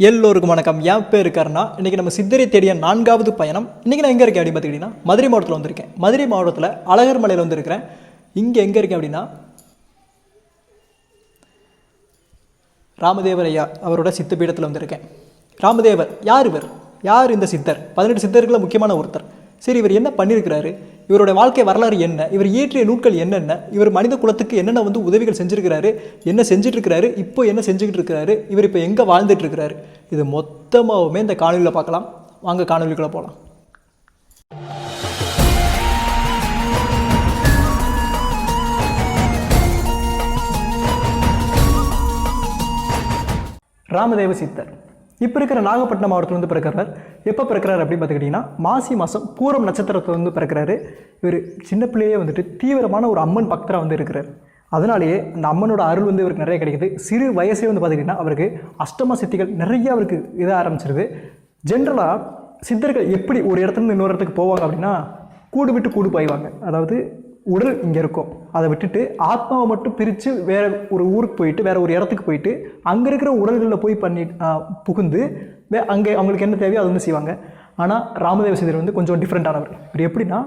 எல்லோருக்கும் வணக்கம். என் பேர் கர்ணா. இன்றைக்கி நம்ம சித்தரை தேடிய 4வது பயணம். இன்றைக்கி நான் எங்கே இருக்கேன் அப்படின்னு பார்த்துக்கிட்டிங்கன்னா மதுரை மாவட்டத்தில் வந்திருக்கேன். மதுரை மாவட்டத்தில் அழகர் மலையில் வந்துருக்கிறேன். இங்கே எங்கே இருக்கேன் அப்படின்னா ராமதேவர் ஐயா அவரோட சித்த பீடத்தில் வந்திருக்கேன். ராமதேவர் யார் இந்த சித்தர்? 18 சித்தர்களில் முக்கியமான ஒருத்தர். சரி, இவர் என்ன பண்ணியிருக்கிறாரு? இவருடைய வாழ்க்கை வரலாறு என்ன? இவர் இயற்றிய நூல்கள் என்னென்ன? இவர் மனித குலத்துக்கு என்னென்ன உதவிகள் செஞ்சுருக்கிறாரு, என்ன செஞ்சுட்ருக்கிறாரு, இப்போ என்ன செஞ்சுக்கிட்டு இருக்கிறாரு, இவர் இப்போ எங்கே வாழ்ந்துட்டு இருக்கிறாரு, இது மொத்தமாகவுமே இந்த காணொலியில் பார்க்கலாம். வாங்க காணொலிக்குள்ளே போகலாம். ராமதேவ சித்தர் இப்போ இருக்கிற நாகப்பட்டினம் மாவட்டத்தில் பிறக்கிறார். எப்போ பிறக்கிறார் அப்படின்னு பார்த்துக்கிட்டிங்கன்னா மாசி மாதம் பூரம் நட்சத்திரத்தை பிறக்கிறாரு. இவர் சின்ன பிள்ளையே தீவிரமான ஒரு அம்மன் பக்தராக இருக்கிறார். அதனாலேயே அந்த அம்மனோட அருள் இவருக்கு நிறைய கிடைக்குது. சிறு வயசே பார்த்துக்கிட்டிங்கன்னா அவருக்கு அஷ்டம சித்திகள் நிறைய அவருக்கு இதாக ஆரம்பிச்சிருது. ஜென்ரலாக சித்தர்கள் எப்படி ஒரு இடத்துலேருந்து இன்னொரு இடத்துக்கு போவாங்க அப்படின்னா கூடு விட்டு கூடு பாய்வாங்க. அதாவது உடல் இங்கே இருக்கும், அதை விட்டுட்டு ஆத்மாவை மட்டும் பிரித்து வேறு ஒரு ஊருக்கு போயிட்டு வேறு ஒரு இடத்துக்கு போயிட்டு அங்கே இருக்கிற உடல்களில் போய் புகுந்து அங்கே அவங்களுக்கு என்ன தேவையோ அது செய்வாங்க. ஆனால் ராமதேவ சித்தர் கொஞ்சம் டிஃப்ரெண்ட்டானவர். இவர் எப்படின்னா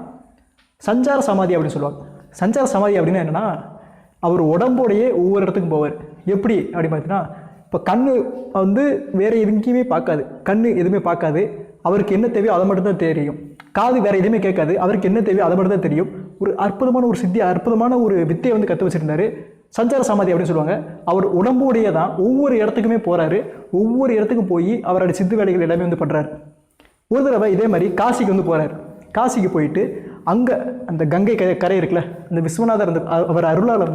சஞ்சார சமாதி அப்படின்னு சொல்லுவாங்க. சஞ்சார சமாதி அப்படின்னா என்னென்னா அவர் உடம்போடையே ஒவ்வொரு இடத்துக்கும் போவார். எப்படி அப்படின்னு பார்த்தீங்கன்னா இப்போ கண் வேறு எங்கேயுமே பார்க்காது, கண் எதுவுமே பார்க்காது. அவருக்கு என்ன தேவையோ அதை மட்டும்தான் தெரியும். காது வேறு எதுவுமே கேட்காது, அவருக்கு என்ன தேவையோ அதை மட்டும் தான் தெரியும். ஒரு அற்புதமான ஒரு சித்தி, அற்புதமான ஒரு வித்தையை கற்று வச்சுருந்தாரு. சஞ்சார சமாதி அப்படின்னு சொல்லுவாங்க. அவர் உடம்போடையே தான் ஒவ்வொரு இடத்துக்குமே போகிறாரு. ஒவ்வொரு இடத்துக்கும் போய் அவரோட சித்து வேலைகள் எல்லாமே பண்ணுறாரு. ஒரு தடவை இதே மாதிரி காசிக்கு போகிறார். காசிக்கு போயிட்டு அங்கே அந்த கங்கை கரை இருக்குல்ல, அந்த விஸ்வநாதர் அவர் அருளால்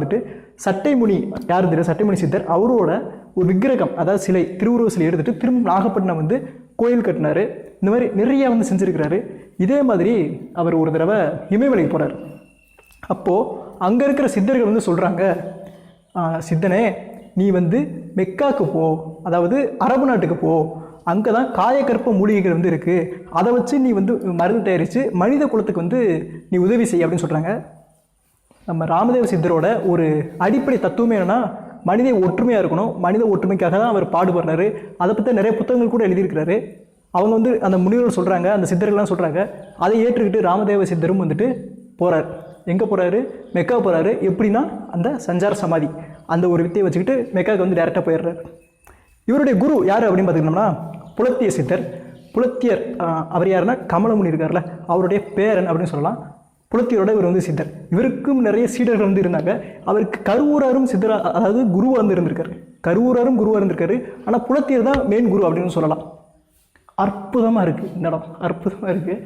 சட்டைமுனி யார் தெரியும்? சட்டைமுனி சித்தர் அவரோட ஒரு விக்கிரகம், அதாவது சிலை, திருவுருவ சிலை எடுத்துகிட்டு திரும்ப நாகப்பட்டினம் கோயில் கட்டினார். இந்த மாதிரி நிறையா செஞ்சுருக்கிறாரு. இதே மாதிரி அவர் ஒரு தடவை இமயமலைக்கு போகிறார். அப்போது அங்கே இருக்கிற சித்தர்கள் சொல்கிறாங்க, சித்தனே நீ மெக்காவுக்கு போ, அதாவது அரபு நாட்டுக்கு போ, அங்கே தான் காயக்கற்ப மூலிகைகள் இருக்குது, அதை வச்சு நீ மருந்து தயாரித்து மனித குலத்துக்கு நீ உதவி செய்ய அப்படின்னு சொல்கிறாங்க. நம்ம ராமதேவ சித்தரோட ஒரு அடிப்படை தத்துவமே என்னென்னா மனித ஒற்றுமையாக இருக்கணும். மனித ஒற்றுமைக்காக தான் அவர் பாடுபடுறாரு. அதை பற்றி நிறைய புத்தகங்கள் கூட எழுதியிருக்கிறாரு. அவங்க அந்த முனிவர்கள் சொல்கிறாங்க, அந்த சித்தர்கள்லாம் சொல்கிறாங்க. அதை ஏற்றுக்கிட்டு ராமதேவ சித்தரும் போகிறார். எங்கே போகிறாரு? மெக்கா போகிறாரு. எப்படின்னா அந்த சஞ்சார சமாதி அந்த ஒரு வித்தையை வச்சுக்கிட்டு மெக்காவுக்கு டேரெக்டாக போயிடுறாரு. இவருடைய குரு யார் அப்படின்னு பார்த்துக்கிட்டோம்னா புலத்திய சித்தர். புலத்தியர் அவர் யாருன்னா கமலமுனி இருக்கார்ல, அவருடைய பேரன் அப்படின்னு சொல்லலாம். புலத்தியரோட இவர் சித்தர். இவருக்கும் நிறைய சீடர்கள் இருந்தாங்க. அவருக்கு கருவூராரும் சித்தரா, அதாவது குருவாக இருந்திருக்காரு. கருவூராரும் குருவாக இருந்திருக்காரு. ஆனால் புலத்தியர் தான் மெயின் குரு அப்படின்னு சொல்லலாம். அற்புதமாக இருக்குது இந்த இடம், அற்புதமாக இருக்குது.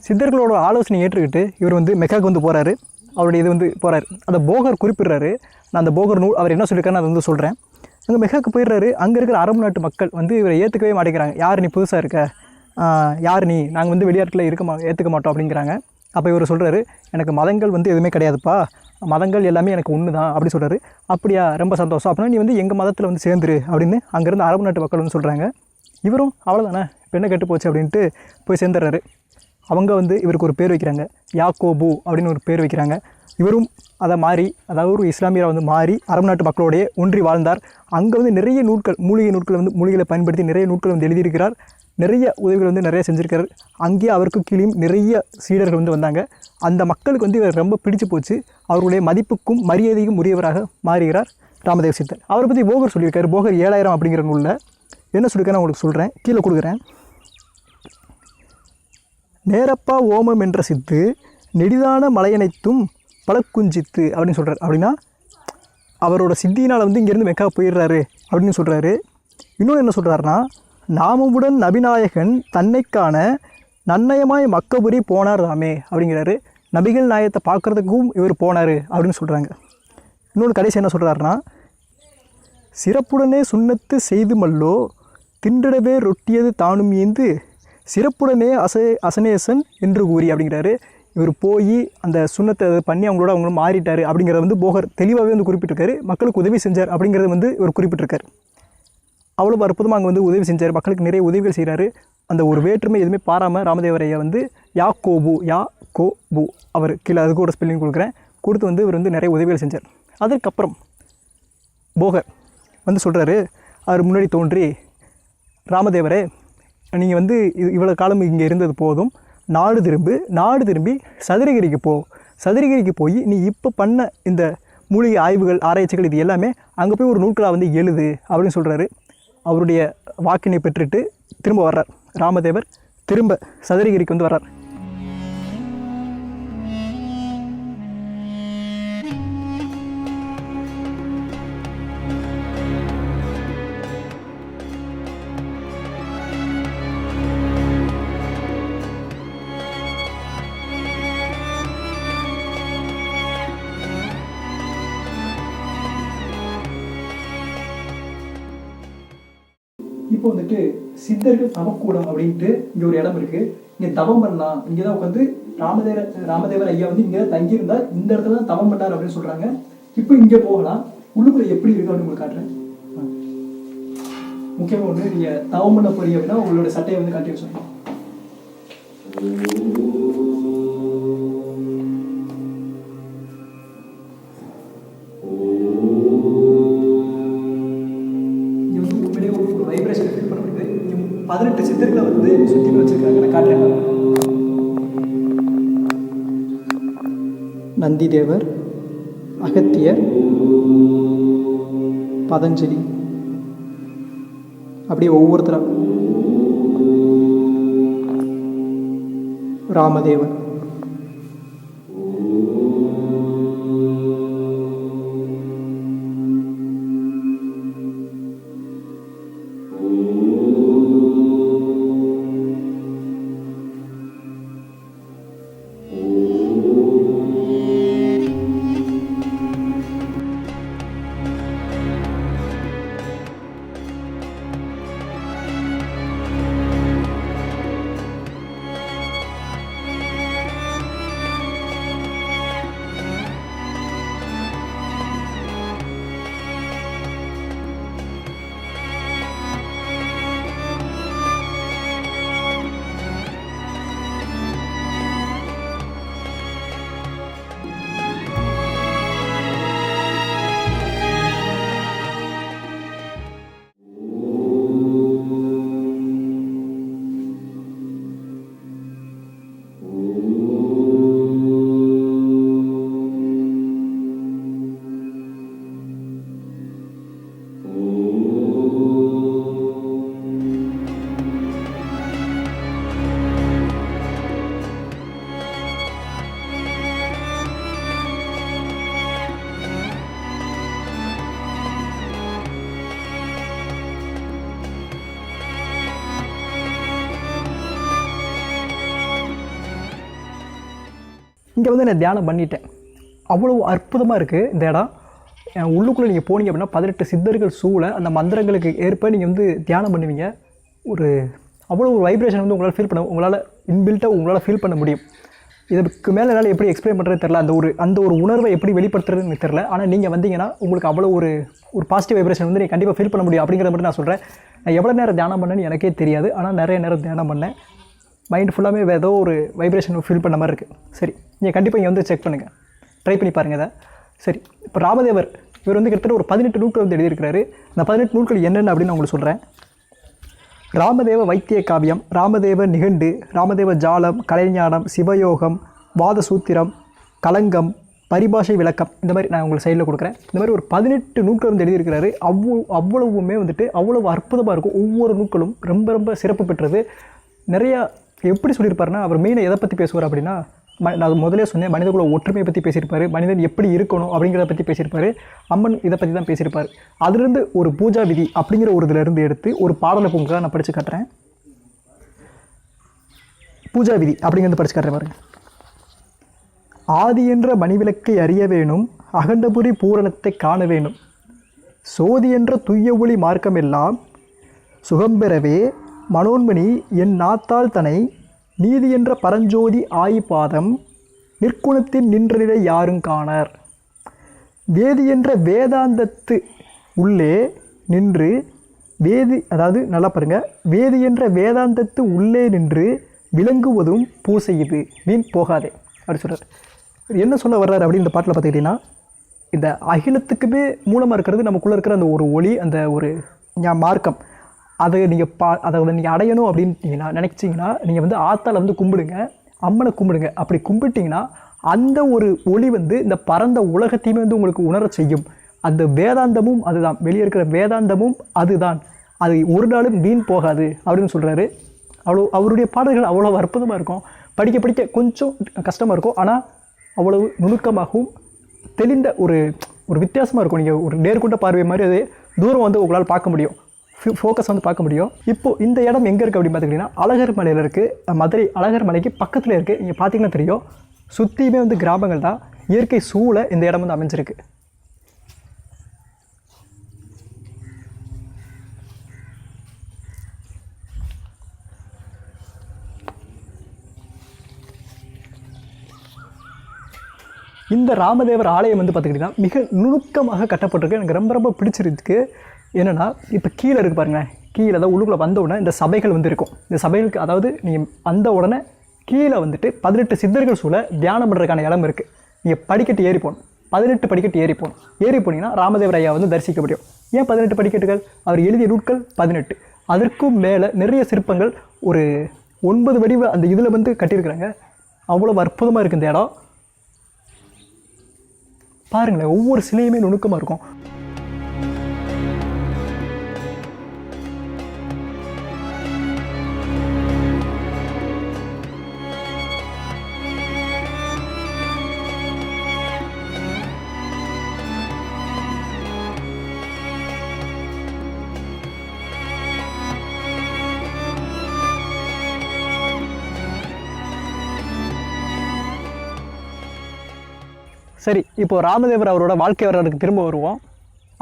சித்தர்களோட ஆலோசனை ஏற்றுக்கிட்டு இவர் மெக்காவுக்கு போகிறாரு. அவருடைய இது போகிறாரு. அந்த போகர் குறிப்பிடுறாரு. நான் அந்த போகர் நூல் அவர் என்ன சொல்லியிருக்காருன்னு அதை சொல்கிறேன். அங்கே மெக்காவுக்கு போயிடுறாரு. அங்கே இருக்கிற அரபு நாட்டு மக்கள் இவரை ஏற்றுக்கவே மாட்டேங்கிறாங்க. யார் நீ புதுசாக இருக்க, யார் நீ, நாங்கள் வெளிநாட்டில் ஏற்றுக்க மாட்டோம் அப்படிங்கிறாங்க. அப்போ இவர் சொல்கிறாரு, எனக்கு மதங்கள் எதுவுமே கிடையாதுப்பா, மதங்கள் எல்லாமே எனக்கு ஒன்று தான் அப்படி சொல்கிறாரு. அப்படியா, ரொம்ப சந்தோஷம், அப்படின்னா நீ எங்கள் மதத்தில் சேர்ந்துரு அப்படின்னு அங்கேருந்து அரபு நாட்டு மக்கள் சொல்கிறாங்க. இவரும் அவ்வளோதானே, இப்போ என்ன கெட்டு போச்சு அப்படின்ட்டு போய் சேர்ந்துடுறாரு. அவங்க இவருக்கு ஒரு பேர் வைக்கிறாங்க, யாக்கோபு அப்படின்னு ஒரு பேர் வைக்கிறாங்க. இவரும் அதை மாறி, அதாவது ஒரு இஸ்லாமியராக மாறி அரபு நாட்டு மக்களோடைய ஒன்றி வாழ்ந்தார். அங்கே நிறைய நூல்கள், மூலிகை நூல்கள் மூலிகைகளை பயன்படுத்தி நிறைய நூல்கள் எழுதியிருக்கிறார். நிறைய உதவிகள் நிறைய செஞ்சுருக்கார். அங்கேயே அவருக்கு கீழே நிறைய சீடர்கள் வந்தாங்க. அந்த மக்களுக்கு இவர் ரொம்ப பிடிச்சு போச்சு. அவருடைய மதிப்புக்கும் மரியாதைக்கும் உரியவராக மாறுகிறார் ராமதேவ சித்தர். அவரை பற்றி போகர் சொல்லியிருக்காரு. போகர் 7000 அப்படிங்கிற நூலில் என்ன சொல்லியிருக்காரு உங்களுக்கு சொல்கிறேன், கீழே கொடுக்குறேன். நேரப்பா ஓமம் என்ற சித்து நெடிதான மலையனைத்தும் பழக்குஞ்சித்து அப்படின்னு சொல்கிறார். அப்படின்னா அவரோட சித்தியினால் வந்து இங்கேருந்து மெக்கா போயிடுறாரு அப்படின்னு சொல்கிறாரு. இன்னொன்று என்ன சொல்கிறாருன்னா, நாமமுடன் நபிநாயகன் தன்னைக்கான நன்னயமாய் மக்கபுரி போனார் தாமே அப்படிங்கிறாரு. நபிகள் நாயகத்தை பார்க்குறதுக்கும் இவர் போனார் அப்படின்னு சொல்கிறாங்க. இன்னொன்று கடைசி என்ன சொல்கிறாருன்னா, சிறப்புடனே சுண்ணத்து செய்து மல்லோ திண்டிடவே ரொட்டியது தானும் ஈந்து சிறப்புடனே அசனேசன் என்று கூறி அப்படிங்கிறாரு. இவர் போய் அந்த சுண்ணத்தை பண்ணி அவங்களும் மாறிட்டார் அப்படிங்கிறத வந்து போகர் தெளிவாகவே வந்து குறிப்பிட்டிருக்காரு. மக்களுக்கு உதவி செஞ்சார் அப்படிங்கிறத வந்து இவர் குறிப்பிட்டிருக்கார். அவ்வளோ அற்புதமாக அங்கே வந்து உதவி செஞ்சார், மக்களுக்கு நிறைய உதவிகள் செய்கிறாரு. அந்த ஒரு வேற்றுமை எதுவுமே பாராமல் ராமதேவர் ஐயா வந்து யா கோபு அவர் கீழே அதுக்கு ஒரு ஸ்பெல்லிங் கொடுத்து வந்து இவர் வந்து நிறைய உதவிகள் செஞ்சார். அதுக்கப்புறம் போகர் வந்து சொல்கிறாரு, அவர் முன்னாடி தோன்றி, ராமதேவரே நீங்கள் வந்து இவ்வளோ காலம் இங்கே இருந்தது போதும், நாடு திரும்பி சதுரகிரிக்கு போய் நீ இப்போ பண்ண இந்த மூலிகை ஆய்வுகள் ஆராய்ச்சிகள் இது எல்லாமே அங்கே போய் ஒரு நூல்களாக வந்து எழுது அப்படின்னு சொல்கிறாரு. அவருடைய வாக்கினை பெற்றுட்டு திரும்ப வர்றார். ராமதேவர் திரும்ப சதுரகிரிக்கு வந்து வர்றார். இப்போ வந்துட்டு சித்தர்கள் தவக்கூடம் அப்படின்ட்டு இங்கே ஒரு இடம் இருக்குது. இங்கே தவம் பண்ணலாம், இங்கே தான் உட்காந்து ராமதேவர் ஐயா வந்து இங்கே தங்கியிருந்தார், இந்த இடத்துல தான் தவம் பண்ணார் அப்படின்னு சொல்கிறாங்க. இப்போ இங்கே போகலாம், உள்ளுக்குள்ளே எப்படி இருக்கு அப்படின்னு உங்களுக்கு காட்டுறேன். முக்கியமாக ஒன்று, நீங்கள் தவம் பண்ண போறீங்க அப்படின்னா உங்களோட சட்டையை வந்து காட்டி வச்சுருக்கோம். இங்கே வந்து உண்மையிலேயே ஒரு வைப்ரேஷன் ஃபீல் பண்ண முடியுது. இங்கே 18 சித்தர்களை வந்து சுற்றி வச்சுருக்காங்க. நான் காட்டுறேன். நந்திதேவர், அகத்தியர், பதஞ்சலி, அப்படியே ஒவ்வொருத்தரும், ராமதேவர், இங்கே வந்து நான் தியானம் பண்ணிட்டேன். அவ்வளோ அற்புதமாக இருக்குது இந்த இடம். உள்ளுக்குள்ளே நீங்கள் போனீங்க அப்படின்னா 18 சித்தர்கள் சூழ அந்த மந்திரங்களுக்கு ஏற்ப நீங்கள் வந்து தியானம் பண்ணுவீங்க. ஒரு அவ்வளோ ஒரு வைப்ரேஷன் வந்து உங்களால் இன்பில்ட்டாக உங்களால் ஃபீல் பண்ண முடியும். இதுக்கு மேலே என்னால் எப்படி எக்ஸ்பிளைன் பண்ணுறது தெரில. அந்த ஒரு உணர்வை எப்படி வெளிப்படுத்துறதுன்னு எனக்கு தெரில. ஆனால் நீங்கள் வந்தீங்கன்னா உங்களுக்கு அவ்வளோ ஒரு பாசிட்டிவ் வைப்ரேஷன் வந்து நீங்கள் கண்டிப்பாக ஃபீல் பண்ண முடியும். அப்படிங்கிறத மட்டும் நான் சொல்கிறேன். நான் எவ்வளோ நேரம் தியானம் பண்ணேன்னு எனக்கே தெரியாது. ஆனால் நிறைய நேரம் தியானம் பண்ணேன். மைண்ட் ஃபுல்லாகவே ஏதோ ஒரு வைப்ரேஷன் ஃபீல் பண்ண மாதிரி இருக்குது. சரி, நீங்கள் கண்டிப்பாக இங்கே வந்து செக் பண்ணுங்கள், ட்ரை பண்ணி பாருங்கள் இதை. சரி, இப்போ ராமதேவர் இவர் வந்து கிட்டத்தட்ட ஒரு 18 நூல்கள் வந்து எழுதியிருக்கிறாரு. அந்த 18 நூல்கள் என்னென்ன அப்படின்னு நான் உங்களுக்கு சொல்கிறேன். ராமதேவ வைத்திய காவியம், ராமதேவ நிகண்டு, ராமதேவ ஜாலம், கலைஞானம், சிவயோகம், வாதசூத்திரம், கலங்கம், பரிபாஷை விளக்கம், இந்த மாதிரி நான் உங்களுக்கு சைடில் கொடுக்குறேன். இந்த மாதிரி ஒரு 18 நூல்கள் வந்து எழுதியிருக்கிறாரு. அவ்வளவுமே வந்துட்டு அவ்வளவு அற்புதமாக இருக்கும். ஒவ்வொரு நூல்களும் ரொம்ப ரொம்ப சிறப்பு பெற்றது. நிறையா எப்படி சொல்லியிருப்பாருன்னா, அவர் மெயினாக எதை பற்றி பேசுவார் அப்படின்னா, நான் முதலே சொன்னேன், மனிதகுல ஒற்றுமையை பற்றி பேசியிருப்பார், மனிதன் எப்படி இருக்கணும் அப்படிங்கிறத பற்றி பேசியிருப்பார், அம்மன் இதை பற்றி தான் பேசியிருப்பார். அதுலேருந்து ஒரு பூஜா விதி அப்படிங்கிற ஒரு இதிலேருந்து எடுத்து ஒரு பாடலை பூங்கா நான் படித்து காட்டுறேன். பூஜா விதி அப்படிங்கிறது படித்து காட்டுறேன் பாருங்க. ஆதி என்ற மணிவிளக்கை அறிய வேணும், அகண்டபுரி பூரணத்தை காண வேணும், சோதி என்ற துய்ய ஒளி மார்க்கமெல்லாம் சுகம்பெறவே மனோன்மணி என் நாத்தாள் தனை நீதி என்ற பரஞ்சோதி ஆயிபாதம் நிற்குணத்தின் நின்ற நிலை யாரும் காணார். வேதி என்ற வேதாந்தத்து உள்ளே நின்று அதாவது நல்லா பாருங்க, வேதி என்ற வேதாந்தத்து உள்ளே நின்று விளங்குவதும் பூசை இது வீண் போகாதே அப்படி சொல்கிறார். என்ன சொல்ல வர்றாரு அப்படின்னு இந்த பாட்டில் பார்த்துக்கிட்டிங்கன்னா, இந்த அகிலத்துக்குமே மூலமாக இருக்கிறது நமக்குள்ளே இருக்கிற அந்த ஒரு ஒளி, அந்த ஒரு மார்க்கம், அதை நீங்கள் அதை நீங்கள் அடையணும் அப்படின்னு நினச்சிங்கன்னா நீங்கள் வந்து ஆத்தால வந்து கும்பிடுங்க, அம்மனை கும்பிடுங்க. அப்படி கும்பிட்டிங்கன்னா அந்த ஒரு ஒளி வந்து இந்த பரந்த உலகத்தையுமே வந்து உங்களுக்கு உணர செய்யும். அந்த வேதாந்தமும் அதுதான், வெளியே இருக்கிற வேதாந்தமும் அதுதான், அது ஒரு நாளும் வீண் போகாது அப்படின்னு சொல்கிறாரு. அவருடைய பாடல்கள் அவ்வளோ அற்புதமாக இருக்கும். படிக்க படிக்க கொஞ்சம் கஷ்டமாக இருக்கும், ஆனால் அவ்வளவு நுணுக்கமாகவும் தெளிந்த ஒரு வித்தியாசமாக இருக்கும். நீங்கள் ஒரு நேர்கொண்ட பார்வை மாதிரி அது தூரம் வந்து உங்களால் பார்க்க முடியும், ஃபோக்கஸ் வந்து பார்க்க முடியும். இப்போது இந்த இடம் எங்கே இருக்குது அப்படின்னு பார்த்துக்கிட்டிங்கன்னா அழகர் மலையில் இருக்குது. மதுரை அழகர் மலைக்கு பக்கத்தில் இருக்குது. நீங்கள் பார்த்தீங்கன்னா தெரியும், சுற்றியுமே வந்து கிராமங்கள் தான், இயற்கை சூழ இந்த இடம் வந்து அமைஞ்சிருக்கு. இந்த ராமதேவர் ஆலயம் வந்து பார்த்துக்கிட்டிங்கன்னா மிக நுணுக்கமாக கட்டப்பட்டிருக்கு. எனக்கு ரொம்ப ரொம்ப பிடிச்சிருக்கு. என்னென்னா இப்போ கீழே இருக்குது பாருங்களேன், கீழே தான் உள்ளுக்குள்ளே வந்த உடனே இந்த சபைகள் வந்து இருக்கும். இந்த சபைகளுக்கு அதாவது நீங்கள் வந்த உடனே கீழே வந்துட்டு 18 சித்தர்கள் சூழ தியானம் பண்ணுறதுக்கான இடம் இருக்குது. நீங்கள் படிக்கட்டு ஏறி போகணும், 18 படிக்கட்டு ஏறி போகணும். ஏறி போனீங்கன்னா ராமதேவர் ஐயா வந்து தரிசிக்க முடியும். ஏன் 18 படிக்கட்டுகள்? அவர் எழுதிய நூட்கள் 18. அதற்கும் மேலே நிறைய சிற்பங்கள் ஒரு 9 வடிவ அந்த இதில் வந்து கட்டியிருக்கிறாங்க. அவ்வளோ அற்புதமாக இருக்குது இந்த இடம். பாருங்களேன், ஒவ்வொரு சிலையுமே நுணுக்கமாக இருக்கும். சரி, இப்போது ராமதேவர் அவரோட வாழ்க்கை வரலாறுக்கு திரும்ப வருவோம்.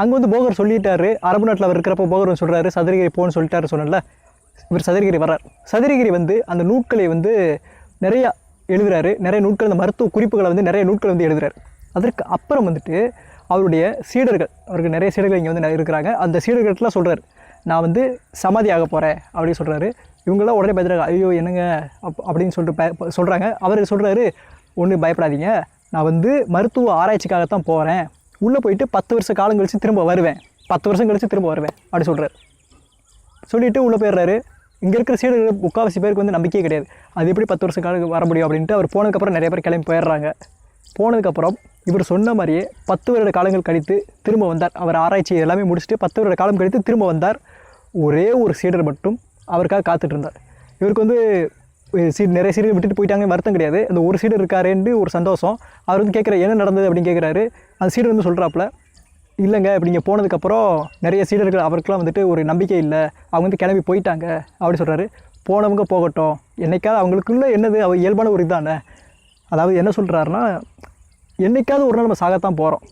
அங்கே வந்து போகர் சொல்லிட்டாரு, அரபு நாட்டில் அவர் இருக்கிறப்ப போகர் சொல்கிறாரு சதுரகிரி போன்னு சொல்லிட்டாரு சொன்னல. இவர் சதுரகிரி வர்றார். சதுரகிரி வந்து அந்த நூட்களை வந்து நிறையா எழுதுறாரு, நிறைய நூட்கள், அந்த மருத்துவ குறிப்புகளை வந்து நிறைய நூட்கள் வந்து எழுதுறாரு. அதற்கு அப்புறம் வந்துட்டு அவருடைய சீடர்கள், அவருக்கு நிறைய சீடர்கள் இங்கே வந்து இருக்கிறாங்க. அந்த சீடர்கள்லாம் சொல்கிறார், நான் வந்து சமாதி ஆக போகிறேன் அப்படின்னு சொல்கிறாரு. இவங்களாம் உடனே பயந்துறாங்க, ஐயோ என்னங்க அப்படின்னு சொல்லிட்டு சொல்கிறாங்க. அவர் சொல்கிறாரு, ஒன்றும் பயப்படாதீங்க, நான் வந்து மருத்துவ ஆராய்ச்சிக்காகத்தான் போகிறேன், உள்ளே போயிட்டு 10 வருஷ காலம் கழித்து திரும்ப வருவேன், 10 வருஷம் கழித்து திரும்ப வருவேன் அப்படி சொல்கிறார். சொல்லிவிட்டு உள்ளே போயிடுறாரு. இங்கே இருக்கிற சீடர்கள் முக்கால்வாசி பேருக்கு வந்து நம்பிக்கையே கிடையாது, அது எப்படி 10 வருஷ காலம் வர முடியும் அப்படின்ட்டு. அவர் போனதுக்கப்புறம் நிறைய பேர் கிளம்பி போயிடுறாங்க. போனதுக்கப்புறம் இவர் சொன்ன மாதிரியே 10 வருட காலங்கள் கழித்து திரும்ப வந்தார். அவர் ஆராய்ச்சி எல்லாமே முடிச்சுட்டு 10 வருட காலம் கழித்து திரும்ப வந்தார். ஒரே ஒரு சீடர் மட்டும் அவருக்காக காத்துட்டு இருந்தார். இவருக்கு வந்து நிறைய சீடர் விட்டுட்டு போயிட்டாங்க, வருத்தம் கிடையாது. அந்த ஒரு சீடர் இருக்காருன்னு ஒரு சந்தோஷம். அவர் வந்து கேட்குற என்ன நடந்தது அப்படின்னு கேட்குறாரு. அந்த சீடர் வந்து சொல்கிறாப்புல, இல்லைங்க இப்படி நீங்கள் போனதுக்கப்புறம் நிறைய சீடர்கள் அவருக்கெலாம் வந்துட்டு ஒரு நம்பிக்கை இல்லை, அவங்க வந்து கிளம்பி போயிட்டாங்க அப்படி சொல்கிறாரு. போனவங்க போகட்டும், என்னைக்காவது அவங்களுக்குள்ள என்னது இயல்பான ஒரு இதானே. அதாவது என்ன சொல்கிறாருன்னா, என்றைக்காவது ஒரு நாள் நம்ம சாகத்தான் போகிறோம்,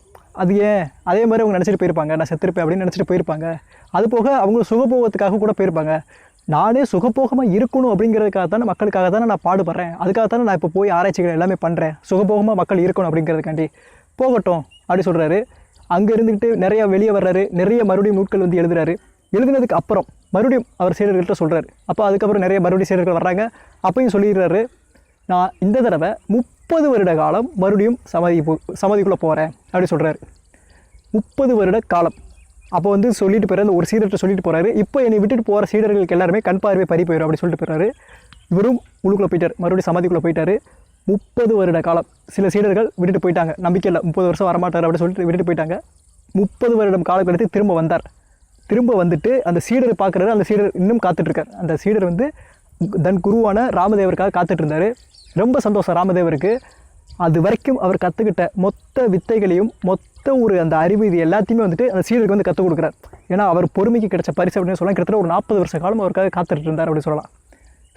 அது ஏன் அதே மாதிரி அவங்க நினச்சிட்டு போயிருப்பாங்க, நான் செத்துருப்பேன் அப்படின்னு நினச்சிட்டு போயிருப்பாங்க. அது போக அவங்க சுகபோகத்துக்காக கூட போயிருப்பாங்க. நானே சுகபோகமாக இருக்கணும் அப்படிங்கிறதுக்காக தானே, மக்களுக்காக தானே நான் பாடுபடுறேன், அதுக்காக தானே நான் இப்போ போய் ஆராய்ச்சிகள் எல்லாமே பண்ணுறேன், சுகபோகமாக மக்கள் இருக்கணும் அப்படிங்கிறதுக்காண்டி. போகட்டும் அப்படி சொல்கிறாரு. அங்கே இருந்துக்கிட்டு நிறையா வெளியே வர்றாரு, நிறைய மறுபடியும் நூட்கள் வந்து எழுதுறாரு. எழுதுனதுக்கு அப்புறம் மறுபடியும் அவர் சீடர்கள்ட்ட சொல்கிறாரு. அப்போ அதுக்கப்புறம் நிறைய மறுபடியும் சீடர்கள் வர்றாங்க. அப்பையும் சொல்லிடுறாரு, நான் இந்த தடவை 30 வருட காலம் மறுபடியும் சமாதிக்குள்ளே போகிறேன் அப்படி சொல்கிறாரு. 30 வருட காலம். அப்போ வந்து சொல்லிட்டு போகிறாரு, அந்த ஒரு சீடர்கிட்ட சொல்லிட்டு போகிறாரு, இப்போ என்னை விட்டுட்டு போகிற சீடர்களுக்கு எல்லாருமே கண் பார்வை பறி போயிடும் அப்படி சொல்லிட்டு போகிறாரு. இவரும் உள்ளுக்குள்ளே போயிட்டார், மறுபடியும் சமாதிக்குள்ளே போயிட்டார். 30 வருட காலம் சில சீடர்கள் விட்டுட்டு போயிட்டாங்க, நம்பிக்கை இல்லை, 30 வருஷம் வரமாட்டார் அப்படின்னு சொல்லிட்டு விட்டுட்டு போயிட்டாங்க. 30 வருடம் காலம் கழித்து திரும்ப வந்தார். திரும்ப வந்துட்டு அந்த சீடரை பார்க்குறாரு. அந்த சீடர் இன்னும் காத்துட்ருக்கார். அந்த சீடர் வந்து தன் குருவான ராமதேவருக்காக காத்துட்டு இருந்தார். ரொம்ப சந்தோஷம் ராமதேவருக்கு. அது வரைக்கும் அவர் கற்றுக்கிட்ட மொத்த வித்தைகளையும் ஒரு அந்த அறிவு இது எல்லாத்தையுமே வந்துட்டு அந்த சீடருக்கு வந்து கற்றுக் கொடுக்குறார். ஏன்னா அவர் பொறுமைக்கு கிடைச்ச பரிசு அப்படின்னு சொல்லலாம். கிட்டத்தட்ட ஒரு 40 வருஷ காலம் அவருக்காக காத்துட்டு இருந்தார் அப்படின்னு சொல்லலாம்.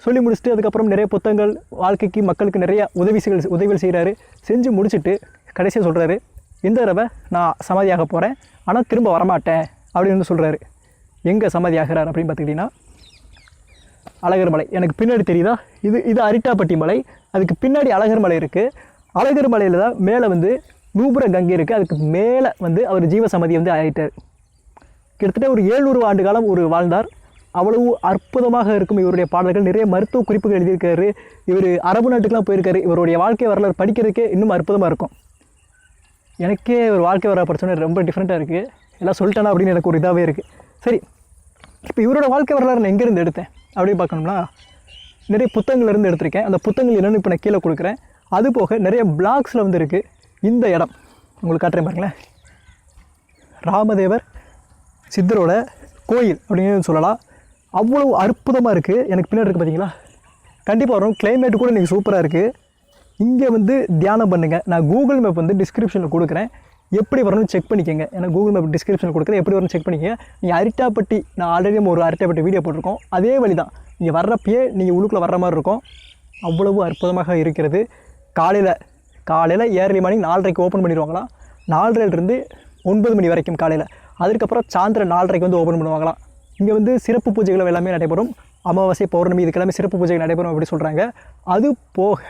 சொல்லி முடிச்சுட்டு அதுக்கப்புறம் நிறைய புத்தகங்கள், வாழ்க்கைக்கு மக்களுக்கு நிறைய உதவிகள் செய்கிறாரு. செஞ்சு முடிச்சுட்டு கடைசியாக சொல்கிறாரு, இந்த தடவை நான் சமாதியாக போகிறேன், ஆனால் திரும்ப வரமாட்டேன் அப்படின்னு வந்து சொல்கிறாரு. எங்கே சமாதி ஆகிறார் அப்படின்னு பார்த்துக்கிட்டிங்கன்னா அழகர் மலை. எனக்கு பின்னாடி தெரியுதா, இது அரிட்டாப்பட்டி மலை. அதுக்கு பின்னாடி அழகர் மலை இருக்குது. அழகர் மலையில் தான் மேலே வந்து நூபுர கங்கை இருக்குது. அதுக்கு மேலே வந்து அவர் ஜீவசமாதி வந்து ஆகிட்டார். கிட்டத்தட்ட ஒரு 700 ஆண்டு காலம் ஒரு வாழ்ந்தார். அவ்வளவு அற்புதமாக இருக்கும் இவருடைய பாடல்கள். நிறைய மருத்துவ குறிப்புகள் எழுதியிருக்காரு. இவர் அரபு நாட்டுக்கெலாம் போயிருக்காரு. இவருடைய வாழ்க்கை வரலாறு படிக்கிறதுக்கே இன்னும் அற்புதமாக இருக்கும். எனக்கே ஒரு வாழ்க்கை வரலாறு படித்தோன்னே ரொம்ப டிஃப்ரெண்ட்டாக இருக்குது. எல்லாம் சொல்லிட்டேனா அப்படின்னு எனக்கு ஒரு இதாகவே இருக்குது. சரி, இப்போ இவரோட வாழ்க்கை வரலாறு நான் எங்கேருந்து எடுத்தேன் அப்படின்னு பார்க்கணும்னா நிறைய புத்தகங்கள்லேருந்து எடுத்திருக்கேன். அந்த புத்தகங்கள் என்னென்னு இப்போ நான் கீழே கொடுக்குறேன். அது போக நிறைய பிளாக்ஸில் வந்து இருக்குது. இந்த இடம் உங்களுக்கு காட்டுறேன் பாருங்களேன். ராமதேவர் சித்தரோட கோயில் அப்படின்னு சொல்லலாம். அவ்வளோ அற்புதமாக இருக்குது. எனக்கு பின்னாடி இருக்குது பார்த்தீங்களா, கண்டிப்பாக வரும். கிளைமேட்டு கூட இன்றைக்கி சூப்பராக இருக்குது. இங்கே வந்து தியானம் பண்ணுங்கள். நான் கூகுள் மேப் வந்து டிஸ்கிரிப்ஷனில் கொடுக்குறேன், எப்படி வரணும்னு செக் பண்ணிக்கோங்க. ஏன்னா கூகுள் மேப் டிஸ்கிரிப்ஷனில் கொடுக்குறேன், எப்படி வரணும்னு செக் பண்ணிக்கோங்க. நீங்கள் அரிட்டாப்பட்டி, நான் ஆல்ரெடி ஒரு அரிட்டாப்பட்டி வீடியோ போட்டிருக்கோம். அதே வழி தான் நீங்கள் வர்றப்பயே நீங்கள் உள்ளுக்குள்ளே வர்ற மாதிரி இருக்கும். அவ்வளவு அற்புதமாக இருக்கிறது. காலையில் ஏர்லி மார்னிங் 4:30க்கு ஓப்பன் பண்ணிடுவாங்களாம். 4:30லேருந்து 9 மணி வரைக்கும் காலையில். அதுக்கப்புறம் சாயந்தரம் 4:30க்கு வந்து ஓப்பன் பண்ணுவாங்களாம். இங்கே வந்து சிறப்பு பூஜைகள் எல்லாமே நடைபெறும். அமாவாசை, பௌர்ணமி இதுக்கெல்லாமே சிறப்பு பூஜைகள் நடைபெறும் அப்படி சொல்கிறாங்க. அது போக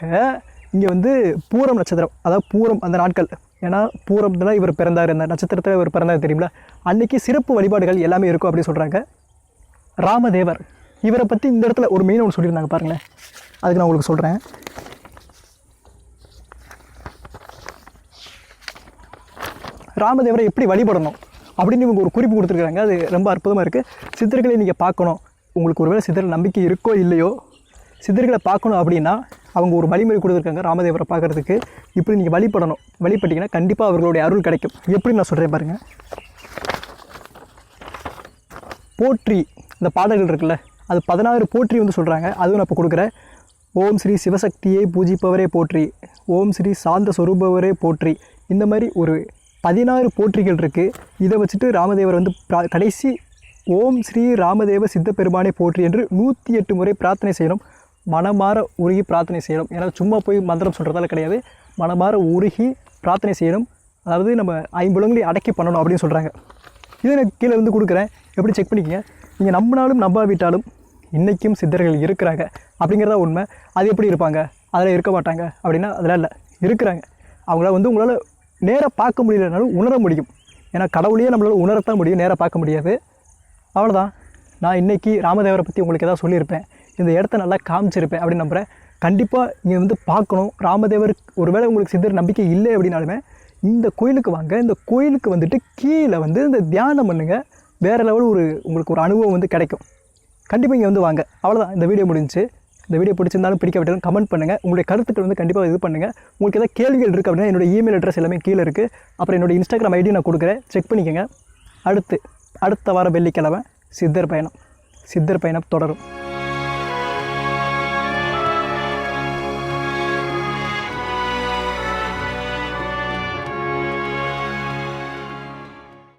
இங்கே வந்து பூரம் நட்சத்திரம், அதாவது பூரம் அந்த நாட்கள், ஏன்னா பூரம் தான் இவர் பிறந்தார், அந்த நட்சத்திரத்தில் இவர் பிறந்தார் தெரியுங்களா, அன்றைக்கி சிறப்பு வழிபாடுகள் எல்லாமே இருக்கும் அப்படி சொல்கிறாங்க. ராமதேவர் இவரை பற்றி இந்த இடத்துல ஒரு மெயின் ஒன்று சொல்லியிருந்தாங்க பாருங்களேன். அதுக்கு நான் உங்களுக்கு சொல்கிறேன். ராமதேவரை எப்படி வழிபடணும் அப்படின்னு இவங்க ஒரு குறிப்பு கொடுத்துருக்காங்க. அது ரொம்ப அற்புதமாக இருக்குது. சித்தர்களை நீங்கள் பார்க்கணும், உங்களுக்கு ஒருவேளை சித்தர் நம்பிக்கை இருக்கோ இல்லையோ, சித்தர்களை பார்க்கணும் அப்படின்னா அவங்க ஒரு வழிமுறை கொடுத்துருக்காங்க ராமதேவரை பார்க்குறதுக்கு. இப்படி நீங்கள் வழிபட்டிங்கன்னா கண்டிப்பாக அவர்களுடைய அருள் கிடைக்கும். எப்படி நான் சொல்கிறேன் பாருங்கள். போற்றி இந்த பாடல்கள் இருக்குல்ல, அது 16 போற்றி வந்து சொல்கிறாங்க. அதுவும் நான் இப்போ கொடுக்குறேன். ஓம் ஸ்ரீ சிவசக்தியை பூஜிப்பவரே போற்றி, ஓம் ஸ்ரீ சாந்த சொரூபவரே போற்றி. இந்த மாதிரி ஒரு 16 போற்றிகள் இருக்குது. இதை வச்சுட்டு ராமதேவர் வந்து கடைசி ஓம் ஸ்ரீ ராமதேவ சித்த பெருமானே போற்றி என்று 108 முறை பிரார்த்தனை செய்யணும். மனமாற உருகி பிரார்த்தனை செய்யணும். ஏன்னா சும்மா போய் மந்திரம் சொல்கிறதால கிடையாது, மனமாற உருகி பிரார்த்தனை செய்யணும். அதாவது நம்ம 5 புலங்களையும் அடக்கி பண்ணணும் அப்படின்னு சொல்கிறாங்க. இதை நான் கீழே வந்து கொடுக்குறேன், எப்படி செக் பண்ணிக்கங்க. நீங்கள் நம்பினாலும் நம்பாவிட்டாலும் இன்றைக்கும் சித்தர்கள் இருக்கிறாங்க அப்படிங்கிறதா உண்மை. அது எப்படி இருப்பாங்க, அதில் இருக்க மாட்டாங்க அப்படின்னா அதெல்லாம் இல்லை, இருக்கிறாங்க. அவங்கள வந்து உங்களால் நேராக பார்க்க முடியலனாலும் உணர முடியும். ஏன்னா கடவுளையே நம்மளால் உணரத்தான் முடியும், நேராக பார்க்க முடியாது. அவ்வளோதான். நான் இன்றைக்கி ராமதேவரை பற்றி உங்களுக்கு எதாவது சொல்லியிருப்பேன், இந்த இடத்த நல்லா காமிச்சிருப்பேன் அப்படின்னு நம்புகிறேன். கண்டிப்பாக நீங்கள் வந்து பார்க்கணும். ராமதேவருக்கு ஒருவேளை உங்களுக்கு சித்தர் நம்பிக்கை இல்லை அப்படின்னாலுமே இந்த கோயிலுக்கு வாங்க. இந்த கோயிலுக்கு வந்துட்டு கீழே வந்து இந்த தியானம் பண்ணுங்கள். வேறு லெவல் உங்களுக்கு ஒரு அனுபவம் வந்து கிடைக்கும். கண்டிப்பாக இங்கே வந்து வாங்க. அவ்வளோதான், இந்த வீடியோ முடிஞ்சு. இந்த வீடியோ பிடிச்சிருந்தாலும் பிடிக்காவிட்டாலும் கமெண்ட் பண்ணுங்கள். உங்களுடைய கருத்துக்கள் வந்து கண்டிப்பாக இது பண்ணுங்கள். உங்களுக்கு எதாவது கேள்விகள் இருக்குது அப்படின்னா என்னோடய இமெயில் அட்ரஸ் எல்லாமே கீழே இருக்குது. அப்புறம் என்னோடய இன்ஸ்டாகிராம் ஐடி நான் கொடுக்குறேன், செக் பண்ணிக்கோங்க. அடுத்த வாரம் வெள்ளிக்கிழமை சித்தர் பயணம் தொடரும்.